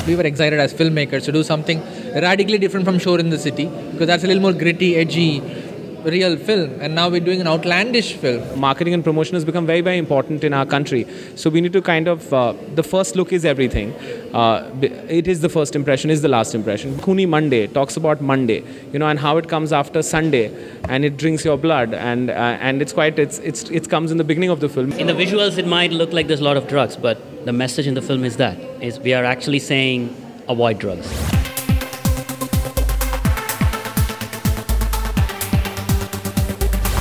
We were excited as filmmakers to do something radically different from Shore in the City, because that's a little more gritty, edgy, real film, and now we're doing an outlandish film. Marketing and promotion has become very, very important in our country. So we need to kind of, the first look is everything. It is the first impression, is the last impression. Khuni Monday talks about Monday, and how it comes after Sunday, and it drinks your blood, and it comes in the beginning of the film. In the visuals, it might look like there's a lot of drugs, but the message in the film is we are actually saying avoid drugs.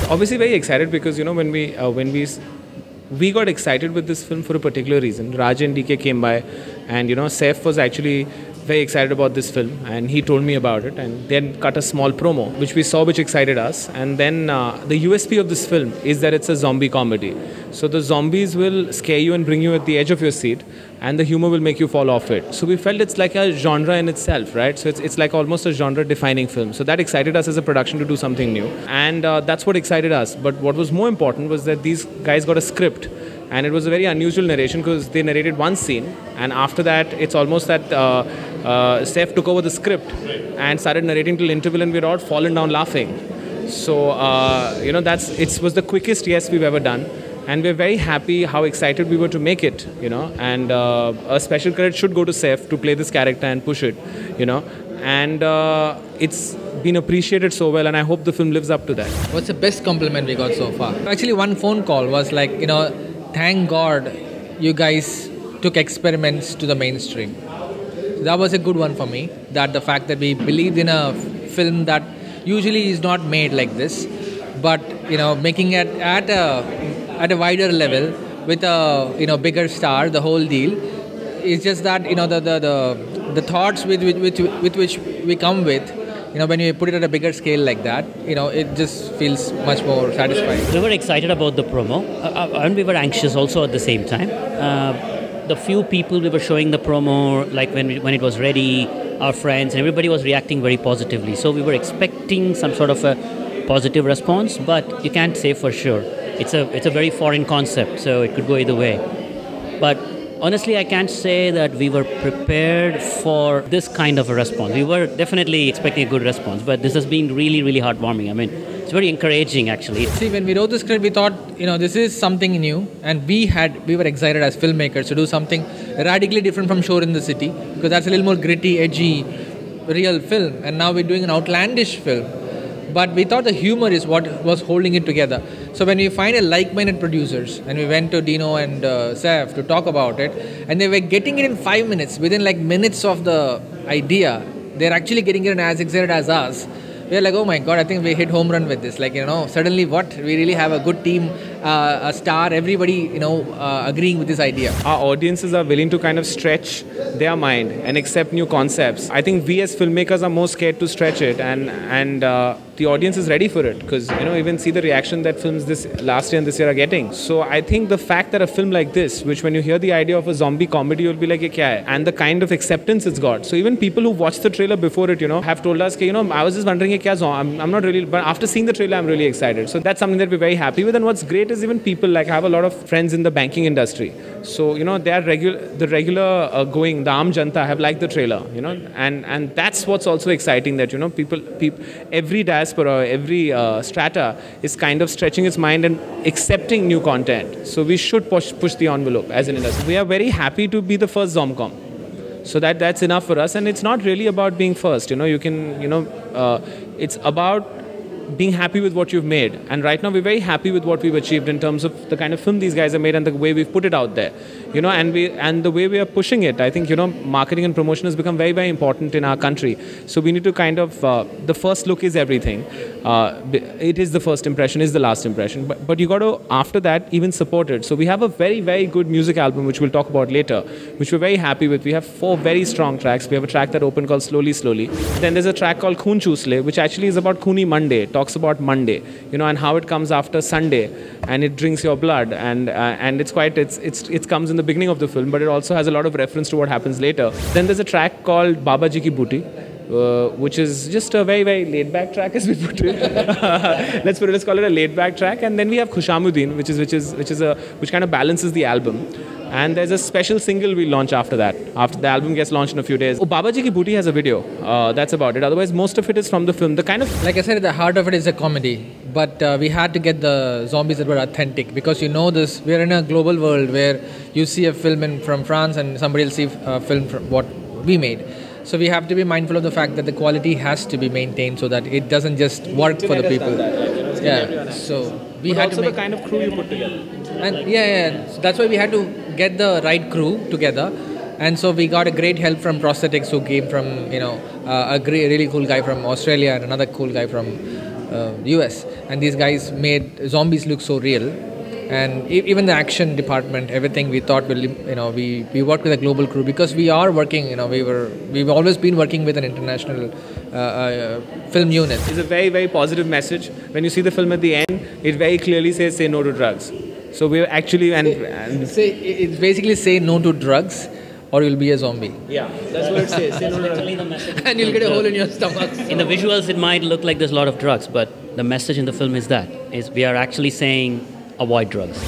Obviously very excited because when we got excited with this film for a particular reason. Raj and DK came by, and Saif was actually very excited about this film, and he told me about it, and then cut a small promo which we saw, which excited us. And then the USP of this film is that it's a zombie comedy, so the zombies will scare you and bring you at the edge of your seat, and the humor will make you fall off it. So we felt it's like a genre in itself, right? So it's like almost a genre defining film. So that excited us as a production to do something new, and that's what excited us. But what was more important was that these guys got a script, and it was a very unusual narration because they narrated one scene, and after that it's almost that Saif took over the script and started narrating till interval, and we'd all fallen down laughing. So it was the quickest yes we've ever done. And we're very happy how excited we were to make it, and a special credit should go to Saif to play this character and push it, and it's been appreciated so well, and I hope the film lives up to that. What's the best compliment we got so far? Actually, one phone call was like, thank God you guys took experiments to the mainstream. So that was a good one for me, that the fact that we believed in a film that usually is not made like this, but making it at a wider level with a bigger star, the whole deal. It's just that the thoughts with which we come with, when you put it at a bigger scale like that, it just feels much more satisfying. We were excited about the promo, and we were anxious also at the same time. The few people we were showing the promo, like when it was ready, our friends, and everybody was reacting very positively. So we were expecting some sort of a positive response, but you can't say for sure. It's a very foreign concept, so it could go either way. But honestly, I can't say that we were prepared for this kind of a response. We were definitely expecting a good response, but this has been really, really heartwarming. I mean, it's very encouraging, actually. See, when we wrote the script, we thought, this is something new, and we were excited as filmmakers to do something radically different from Shore in the City, because that's a little more gritty, edgy, real film, and now we're doing an outlandish film. But we thought the humor is what was holding it together. So when we find a like-minded producers, and we went to Dino and Saif to talk about it, and they were getting it in 5 minutes, within like minutes of the idea, they're actually getting it as excited as us. We're like, oh my God, I think we hit home run with this. Like, suddenly we really have a good team, a star, everybody, agreeing with this idea. Our audiences are willing to kind of stretch their mind and accept new concepts. I think we as filmmakers are more scared to stretch it, and the audience is ready for it, because even see the reaction that films this last year and this year are getting. So I think the fact that a film like this, which when you hear the idea of a zombie comedy, you'll be like, ye kya hai? And the kind of acceptance it's got. So even people who watched the trailer before it, have told us, I was just wondering, I'm not really, but after seeing the trailer, I'm really excited. So that's something that we're very happy with. And what's great is even people, like I have a lot of friends in the banking industry. So, they are the regular going, the Aam Janta have liked the trailer, and that's what's also exciting, that, people, every diaspora, every strata is kind of stretching its mind and accepting new content. So we should push the envelope as an industry. We are very happy to be the first Zomcom. So that's enough for us, and it's not really about being first. It's about being happy with what you've made. And right now we're very happy with what we've achieved in terms of the kind of film these guys have made and the way we've put it out there. And the way we are pushing it. I think, marketing and promotion has become very, very important in our country. So we need to kind of, the first look is everything. It is the first impression, is the last impression. But you got to, after that, even support it. So we have a very, very good music album, which we'll talk about later, which we're very happy with. We have 4 very strong tracks. We have a track that opened called Slowly, Slowly. Then there's a track called Khoon Choosle, which actually is about Khuni Monday, talks about Monday, and how it comes after Sunday, and it drinks your blood, and it comes in the beginning of the film, but it also has a lot of reference to what happens later. Then there's a track called Babaji ki Booti, which is just a very, very laid-back track, as we put it. Let's call it a laid-back track. And then we have Khushamuddin, which kind of balances the album. And there's a special single we launch after that. After the album gets launched in a few days. Oh, Babaji ki Booti has a video. That's about it. Otherwise, most of it is from the film. The kind of, like I said, the heart of it is a comedy. But we had to get the zombies that were authentic, because you know this. We're in a global world where you see a film from France and somebody will see a film from what we made. So we have to be mindful of the fact that the quality has to be maintained so that it doesn't just work for the people. Yeah. So we had to make the kind of crew you put together. And so that's why we had to get the right crew together. And so we got a great help from prosthetics, who came from a really cool guy from Australia and another cool guy from US. And these guys made zombies look so real. And even the action department, everything we thought we worked with a global crew, because we are working, we've always been working with an international film unit. It's a very, very positive message. When you see the film at the end, it very clearly says, say no to drugs. So we're actually, it's basically say no to drugs, or you'll be a zombie. Yeah, that's what it says. Say no to literally the message. And you'll get a hole in your stomach. In the visuals, it might look like there's a lot of drugs, but the message in the film is we are actually saying avoid drugs.